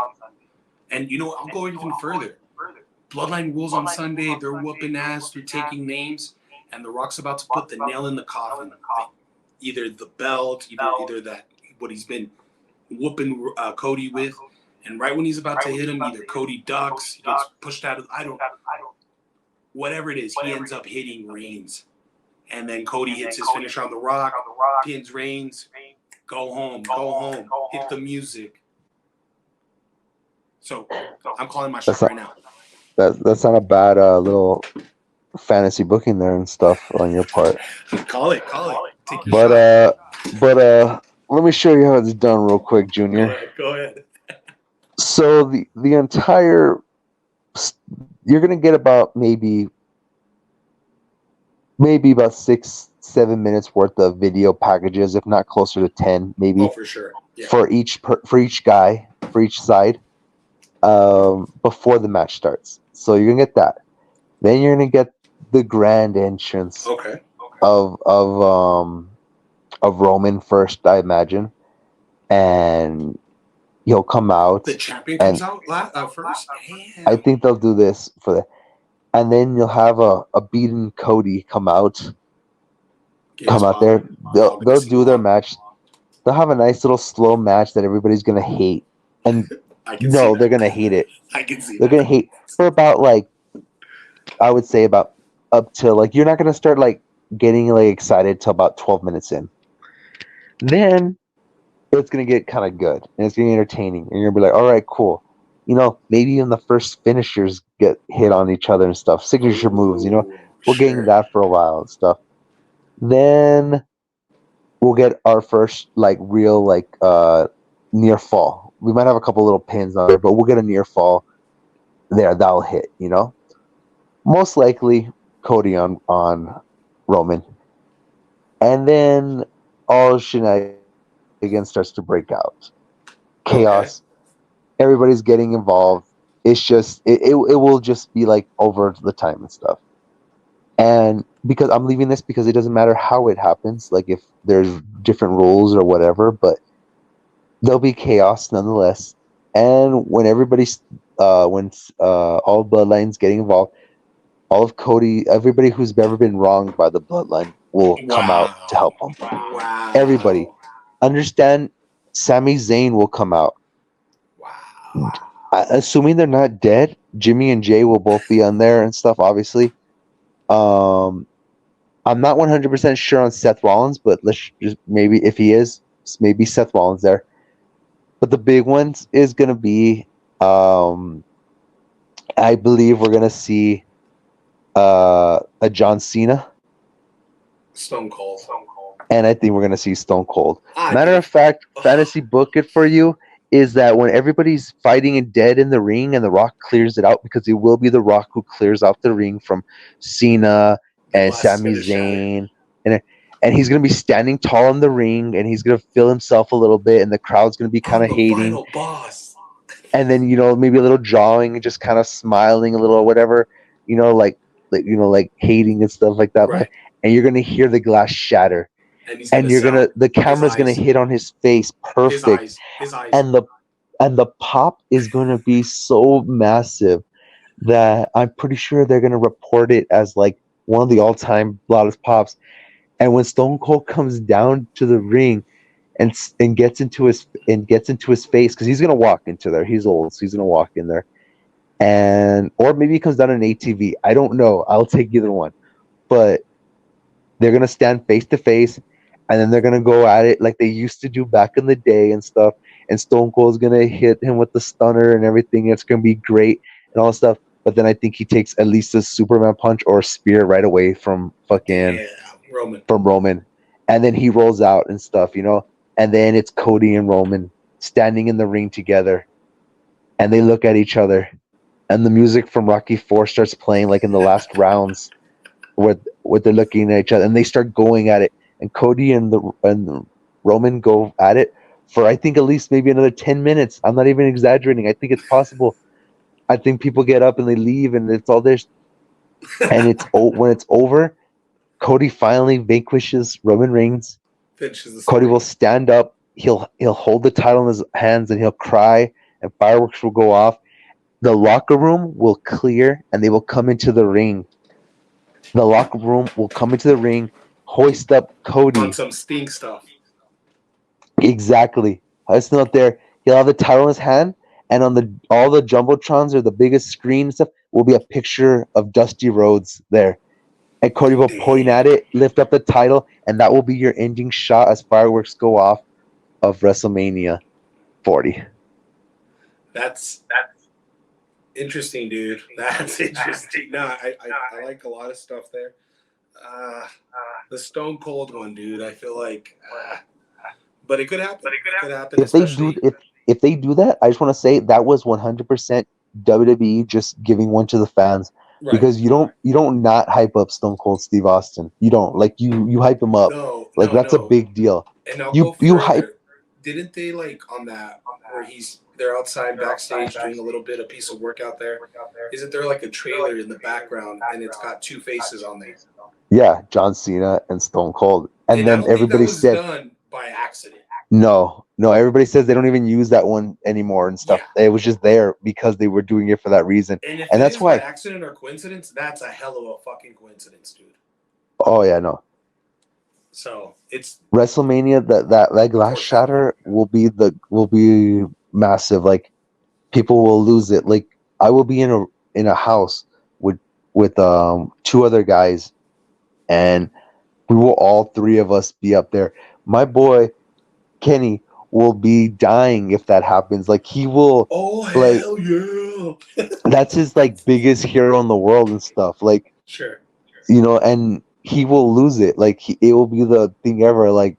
A: and you know what? I'll go even further. Bloodline rules on Sunday. They're whooping ass. They're taking names, and The Rock's about to put the nail in the coffin. Either the belt, either that what he's been whooping Cody with, and right when he's about to hit him, either Cody ducks, he gets pushed out of. Whatever it is, he ends up hitting Reigns, and then Cody hits his finisher on The Rock, pins Reigns. Go home, hit the music. So I'm calling my shot right now.
B: That's not a bad little fantasy booking there and stuff on your part.
A: Call it. Take your shot.
B: But let me show you how it's done real quick, Junior.
A: Go ahead.
B: So the entire, you're gonna get about maybe about 6-7 minutes worth of video packages, if not closer to 10, maybe.
A: Oh, for sure. Yeah.
B: For each guy, for each side, before the match starts. So you're gonna get that. Then you're gonna get the grand entrance.
A: Okay.
B: Of Roman first, I imagine, and he'll come out.
A: The champion comes out first. Damn.
B: I think they'll do this for the, and then you'll have a beaten Cody come out there. They'll do their match. They'll have a nice little slow match that everybody's gonna hate, and they're gonna hate it.
A: I can see.
B: They're gonna hate for about like, I would say about up to like, you're not gonna start like getting like excited till about 12 minutes in. Then it's gonna get kind of good and it's gonna be entertaining, and you're gonna be like, all right, cool. You know, maybe even the first finishers get hit on each other and stuff, signature moves. You know, we're getting that for a while and stuff. Then we'll get our first like real like near fall. We might have a couple little pins on there, but we'll get a near fall there. That'll hit. You know, most likely Cody on Roman, and then all shenanigans starts to break out. Chaos. Okay. Everybody's getting involved. It's just it will just be like over the time and stuff. And because I'm leaving this because it doesn't matter how it happens, like if there's different rules or whatever, but there'll be chaos nonetheless. And when everybody's all bloodlines getting involved, all of Cody, everybody who's ever been wronged by the bloodline will come out to help them.
A: Wow.
B: Everybody. Understand, Sami Zayn will come out.
A: Wow.
B: Assuming they're not dead, Jimmy and Jay will both be on there and stuff, obviously. I'm not 100% sure on Seth Rollins, but let's just maybe if he is, maybe Seth Rollins there. But the big ones is going to be, I believe we're going to see a John Cena.
A: Stone Cold.
B: And I think we're going to see Stone Cold. Matter of fact, fantasy book it for you is that when everybody's fighting and dead in the ring and The Rock clears it out, because it will be The Rock who clears out the ring from Cena and Sami Zayn. And he's going to be standing tall in the ring, and he's going to feel himself a little bit, and the crowd's going to be kind of hating.
A: Final boss.
B: And then, you know, maybe a little jawing and just kind of smiling a little or whatever, you know, like hating and stuff like that.
A: Right.
B: And you're going to hear the glass shatter. And the camera's going to hit on his face perfect.
A: His eyes.
B: And the pop is going to be so massive that I'm pretty sure they're going to report it as like one of the all-time loudest pops. And when Stone Cold comes down to the ring and gets into his face, because he's going to walk into there. He's old, so he's going to walk in there. Or maybe he comes down an ATV. I don't know. I'll take either one. But they're going to stand face to face, and then they're going to go at it like they used to do back in the day and stuff. And Stone Cold's going to hit him with the stunner and everything. It's going to be great and all that stuff. But then I think he takes at least a Superman punch or a spear right away from Roman. And then he rolls out and stuff, you know. And then it's Cody and Roman standing in the ring together. And they look at each other. and the music from Rocky 4 starts playing like in the last rounds, where they're looking at each other and they start going at it, and Cody and Roman go at it for I think at least maybe another 10 minutes. I'm not even exaggerating. I think it's possible. I think people get up and they leave, and it's all this. And when it's over, Cody finally vanquishes Roman Reigns.
A: Finishes the
B: Cody
A: story.
B: will stand up. He'll hold the title in his hands and he'll cry, and fireworks will go off. The locker room will clear, and they will come into the ring. The locker room will come into the ring, hoist up
A: On
B: Cody.
A: some Sting stuff.
B: Exactly. Hoist him up there. He'll have the title in his hand, and on all the jumbotrons or the biggest screen and stuff will be a picture of Dusty Rhodes there. And Cody will point at it, lift up the title, and that will be your ending shot as fireworks go off of WrestleMania 40.
A: That's interesting, dude. That's interesting. No, I like a lot of stuff there. The Stone Cold one, dude. I feel like, but it could happen. It could happen.
B: If they do that, I just want to say that was 100% WWE just giving one to the fans. Right. Because you don't not hype up Stone Cold Steve Austin. You don't, like, you hype him up. That's a big deal.
A: And I'll go further. Hype. Didn't they, like, on that where they're outside backstage doing a little bit of piece of work out there? Isn't there like a trailer in the background and it's got two faces on there?
B: Yeah, John Cena and Stone Cold. And then everybody said
A: done by accident.
B: No, everybody says they don't even use that one anymore and stuff. Yeah. It was just there because they were doing it for that reason.
A: And if
B: that's why
A: by accident or coincidence, that's a hell of a fucking coincidence, dude.
B: Oh yeah, no.
A: So it's
B: WrestleMania. That glass shatter will be massive. Like, people will lose it. Like, I will be in a house with two other guys, and we will all three of us be up there. My boy Kenny will be dying if that happens. Like, he will.
A: Oh, hell yeah!
B: That's his, like, biggest hero in the world and stuff. Like,
A: sure.
B: And he will lose it. Like, it will be the thing ever. Like,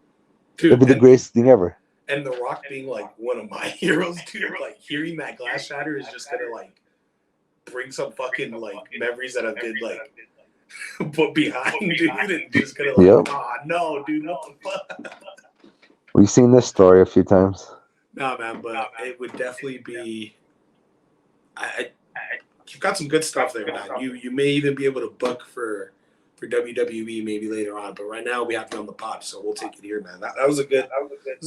B: dude, it'll be the greatest thing ever.
A: And The Rock being, like, one of my heroes, dude. Like, hearing that glass shatter is just gonna, like, bring some fucking, like, memories that I've been, like, put behind, dude, and just gonna, like, no, dude, what the fuck?
B: We've seen this story a few times.
A: No, man, but it would definitely be. You've got some good stuff there, man. You may even be able to book for WWE maybe later on, but right now we have to on the pop, so we'll take it here, man. That was a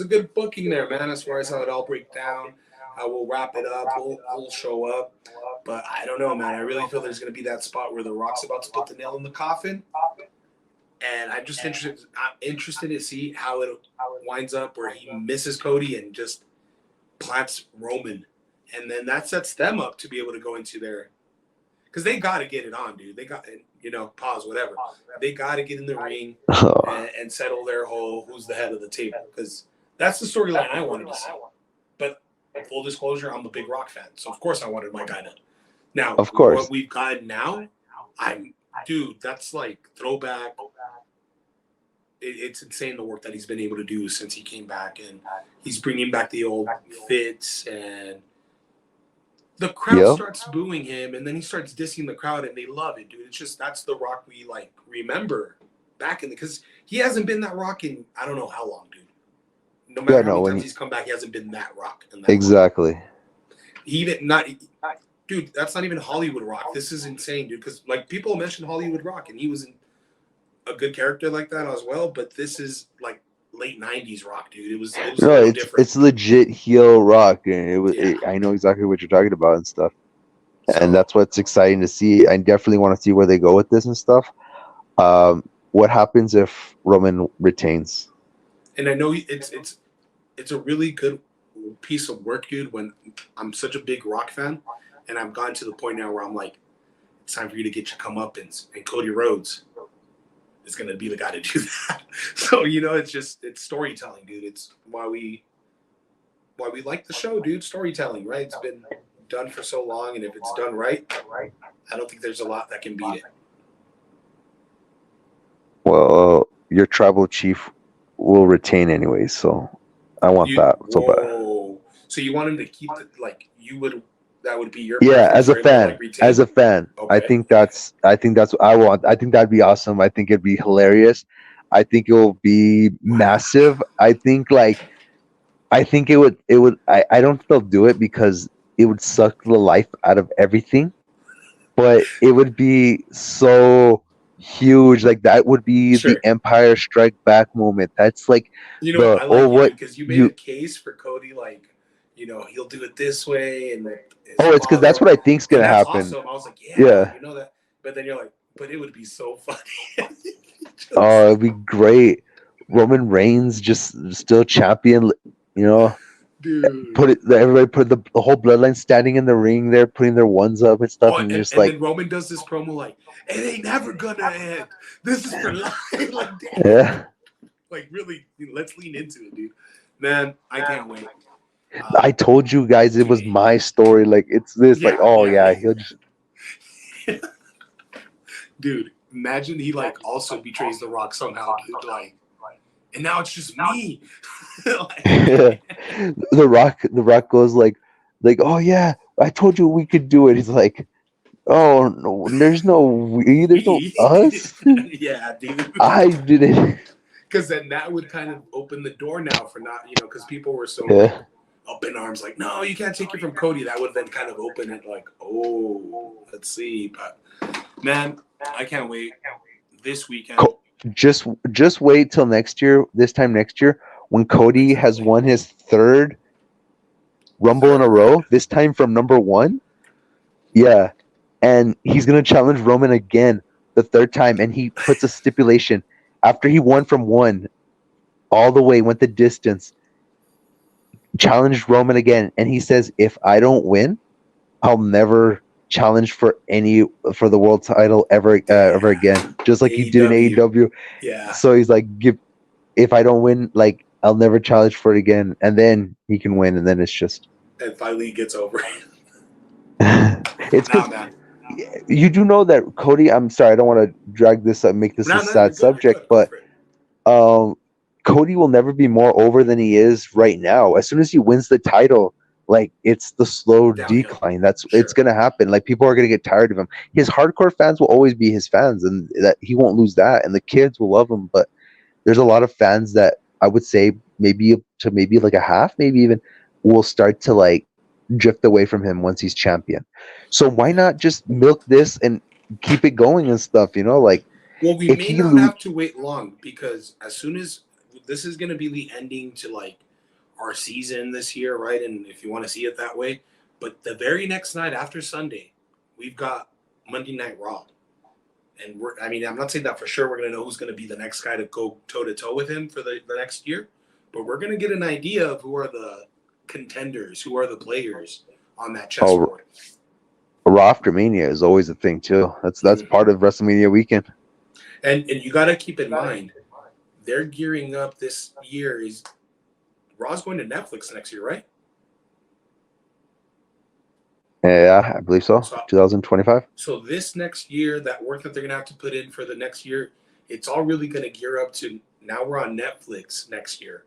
A: good booking there, man. As far as how it all breaks down, how we'll wrap it up, we'll show up, but I don't know, man. I really feel there's going to be that spot where The Rock's about to put the nail in the coffin. And I'm just interested to see how it winds up, where he misses Cody and just plants Roman. And then that sets them up to be able to go into their – because they got to get it on, dude. They got – pause, whatever. They got to get in the ring and settle their whole who's the head of the table. Because that's the storyline I wanted to see. But full disclosure, I'm a big Rock fan. So, of course, I wanted my guy to – now,
B: of course,
A: what we've got now, dude, that's like throwback – it's insane the work that he's been able to do since he came back, and he's bringing back the old fits, and the crowd starts booing him, and then he starts dissing the crowd, and they love it, dude. It's just that's the Rock we like remember back in because he hasn't been that Rock in I don't know how long, dude. No matter how many times he's come back, he hasn't been that Rock.
B: Exactly.
A: Dude. That's not even Hollywood Rock. This is insane, dude. Because like people mentioned Hollywood Rock, and he was in a good character like that as well, but this is like late 90s Rock, dude. It was different.
B: It's legit heel Rock, and I know exactly what you're talking about and stuff. And that's what's exciting to see. I definitely want to see where they go with this and stuff. What happens if Roman retains?
A: And I know it's a really good piece of work, dude, when I'm such a big Rock fan, and I've gotten to the point now where I'm like, it's time for you to get your comeuppance, and Cody Rhodes is going to be the guy to do that. So, it's storytelling, dude. It's why we like the show, dude. Storytelling, right? It's been done for so long, and if it's done right, I don't think there's a lot that can beat it.
B: Well, your tribal chief will retain anyway, so I want that so bad.
A: So you want him to keep you would That would be your
B: Yeah,
A: preference
B: as a
A: for him to
B: fan,
A: like retain.
B: I
A: Okay.
B: think that's what I want. I think that'd be awesome. I think it'd be hilarious. I think it will be massive. I think it would I don't think they'll do it because it would suck the life out of everything, but it would be so huge. Like that would be the
A: Sure.
B: Empire Strike Back moment. That's like
A: You know,
B: the
A: I
B: oh
A: like you,
B: what
A: dude, because you made a
B: you
A: case for Cody, like, he'll do it this way, and that his
B: oh it's because
A: father,
B: that's what I think's
A: and
B: gonna
A: that's
B: happen.
A: awesome. I was like, yeah,
B: Yeah.
A: you know that, but then you're like, but it would be so funny.
B: Oh,
A: Just,
B: it'd be great. Roman Reigns just still champion, you know.
A: dude.
B: Put it everybody put the whole bloodline standing in the ring there, putting their ones up and stuff,
A: Oh,
B: and
A: and,
B: just
A: and
B: like
A: then Roman does this promo like, it ain't never gonna end. This is for life. Like, damn,
B: yeah.
A: like really, let's lean into it, dude. Man, I can't wait.
B: I told you guys it was
A: TV.
B: my story. Like it's this, like,
A: Yeah,
B: oh
A: yeah.
B: yeah, he'll just
A: Dude, imagine he like also betrays the Rock somehow, dude. Like, and now it's just me.
B: the Rock goes like, oh yeah, I told you we could do it. He's like, oh no, there's no
A: We,
B: us.
A: yeah, dude.
B: I did it.
A: Because then that would kind of open the door now for not, because people were so like
B: Yeah.
A: up in arms, like, no, you can't take it from Cody. That would then kind of open it, like, oh, let's see. But man, I can't wait this weekend.
B: Just wait till next year. This time next year, when Cody has won his third Rumble in a row. This time from number one. Yeah, and he's gonna challenge Roman again the third time, and he puts a stipulation after he won from one all the way, went the distance, challenged Roman again, and he says, "If I don't win, I'll never challenge for the world title ever again." Just like he did in
A: AEW.
B: AEW.
A: Yeah.
B: So he's like, if I don't win, like I'll never challenge for it again, and then he can win, and then it's just.
A: And finally he gets over.
B: It's because
A: Man.
B: you do know that Cody. I'm sorry, I don't want to drag this up, make this a
A: You're
B: sad
A: good.
B: subject,
A: Go
B: but
A: for it.
B: Cody will never be more over than he is right now. As soon as he wins the title, like it's the slow
A: Downhill.
B: decline. It's
A: Sure.
B: gonna happen. Like people are gonna get tired of him. His hardcore fans will always be his fans, and that he won't lose that. And the kids will love him. But there's a lot of fans that I would say maybe like a half, maybe even will start to like drift away from him once he's champion. So why not just milk this and keep it going and stuff? Like
A: Well, we
B: if
A: may
B: he
A: not have to wait long because as soon as this is going to be the ending to like our season this year, right? And if you want to see it that way, but the very next night after Sunday, we've got Monday Night Raw. And I'm not saying that for sure we're going to know who's going to be the next guy to go toe to toe with him for the next year, but we're going to get an idea of who are the contenders, who are the players on that chessboard.
B: Raw after Mania is always a thing too. That's part of WrestleMania weekend.
A: And you got to keep in mind, they're gearing up this year. Raw's going to Netflix next year, right?
B: Yeah, I believe so. 2025.
A: So this next year, that work that they're going to have to put in for the next year, it's all really going to gear up to now we're on Netflix next year.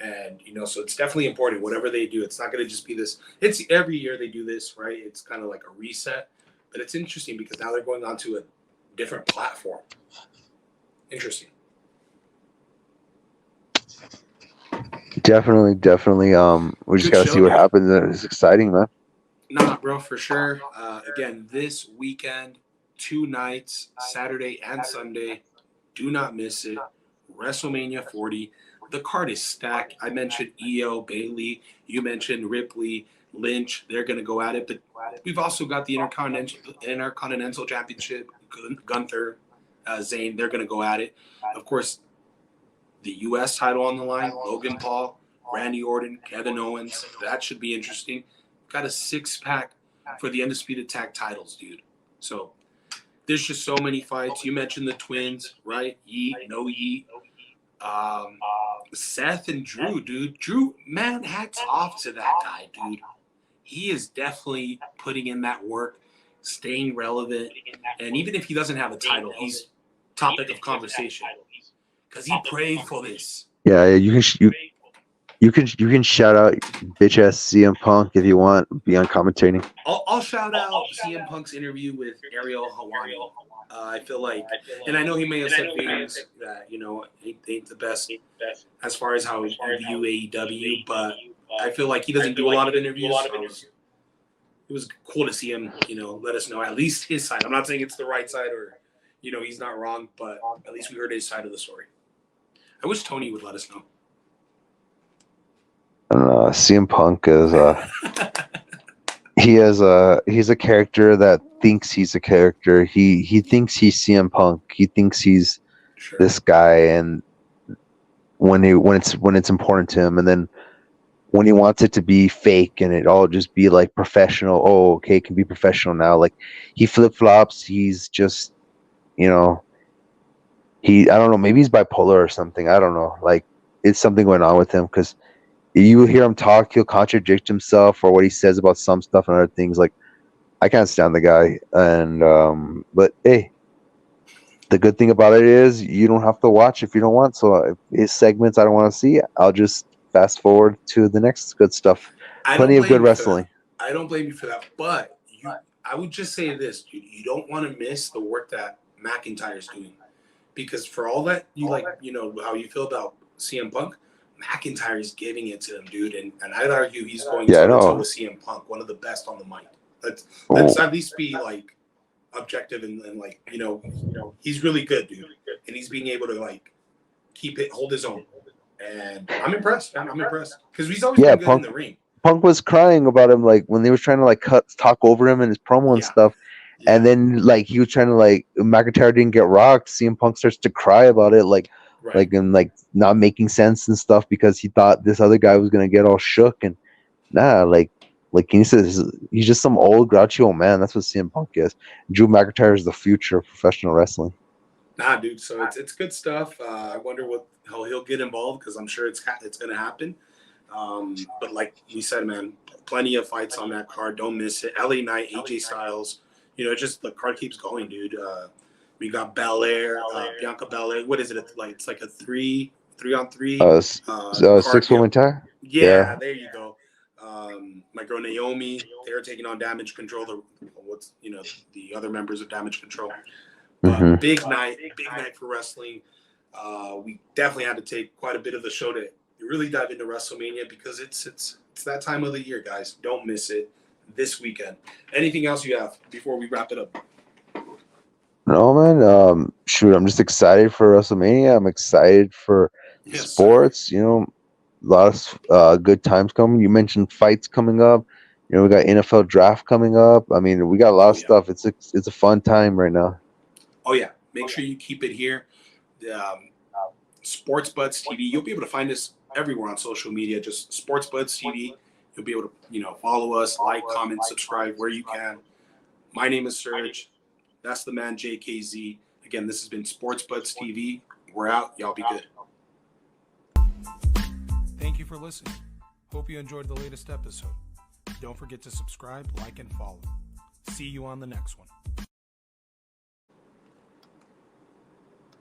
A: And, so it's definitely important. Whatever they do, it's not going to just be this. It's every year they do this, right? It's kind of like a reset. But it's interesting because now they're going on to a different platform. Interesting.
B: Definitely. We just gotta see what happens. It's exciting, man.
A: Nah, bro, for sure. Again, this weekend, 2 nights, Saturday and Sunday. Do not miss it. WrestleMania 40. The card is stacked. I mentioned EO, Bailey. You mentioned Ripley, Lynch. They're going to go at it. But we've also got the Intercontinental Championship, Gunther, Zayn. They're going to go at it. Of course, the U.S. title on the line, Logan Paul, Randy Orton, Kevin Owens. That should be interesting. Got a 6-pack for the Undisputed Tag titles, dude. So there's just so many fights. You mentioned the twins, right? Yeet, no Yeet. Seth and Drew, dude. Drew, man, hats off to that guy, dude. He is definitely putting in that work, staying relevant. And even if he doesn't have a title, he's topic of conversation. Because he prayed for this.
B: Yeah, you You can shout out bitch ass CM Punk if you want. Be on commentating.
A: I'll shout out CM Punk's interview with Ariel Hawani. I feel like, and I know he may have said things that ain't the best as far as how you view AEW, but I feel like he doesn't do a lot of interviews. So it was cool to see him, let us know at least his side. I'm not saying it's the right side or, he's not wrong, but at least we heard his side of the story. I wish Tony would let us know.
B: CM Punk is he's a character that thinks he's a character. He thinks he's CM Punk. He thinks he's this guy, and when it's important to him, and then when he wants it to be fake and it all just be like professional, oh okay, it can be professional now. Like he flip flops. He's just I don't know, maybe he's bipolar or something. I don't know. Like it's something going on with him because you hear him talk, he'll contradict himself or what he says about some stuff and other things. Like I can't stand the guy. And but hey, the good thing about it is you don't have to watch if you don't want. So if his segments I don't want to see, I'll just fast forward to the next good stuff. Plenty of good wrestling.
A: I don't blame you for that, but I would just say this: you don't want to miss the work that McIntyre's doing, because for all that you like, how you feel about CM Punk. McIntyre is giving it to him, dude, and I'd argue he's going toe with CM Punk, one of the best on the mic. Let's at least be like objective and like he's really good, dude, and he's being able to like hold his own, and I'm impressed. I'm impressed because he's always been good in the ring.
B: Punk was crying about him like when they was trying to like talk over him in his promo and stuff. Yeah. And then like he was trying to like McIntyre didn't get rocked. CM Punk starts to cry about it, like not making sense and stuff because he thought this other guy was gonna get all shook and like he says he's just some old grouchy old man. That's what CM Punk is. Drew McIntyre is the future of professional wrestling.
A: Nah, dude. So it's good stuff. I wonder how he'll get involved because I'm sure it's gonna happen. But like we said, man, plenty of fights on that card. Don't miss it. LA Knight, AJ Styles. Just the card keeps going, dude. We got Belair, Bianca Belair. What is it? It's like a 3-on-3.
B: 6-woman tag.
A: Yeah, there you go. My girl Naomi, they're taking on Damage Control. The other members of Damage Control. Big night for wrestling. We definitely had to take quite a bit of the show to really dive into WrestleMania because it's that time of the year, guys. Don't miss it this weekend. Anything else you have before we wrap it up?
B: No, man. Shoot, I'm just excited for WrestleMania. I'm excited for sports. A lot of good times coming. You mentioned fights coming up. We got NFL draft coming up. I mean, we got a lot of stuff. It's a fun time right now.
A: Oh yeah, make sure you keep it here. Sports Buds TV. You'll be able to find us everywhere on social media. Just Sports Buds TV. You'll be able to follow us, like, comment, subscribe where you can. My name is Serge. That's the man, JKZ. Again, this has been Sports Buds TV. We're out. Y'all be good. Thank you for listening. Hope you enjoyed the latest episode. Don't forget to subscribe, like, and follow. See you on the next one.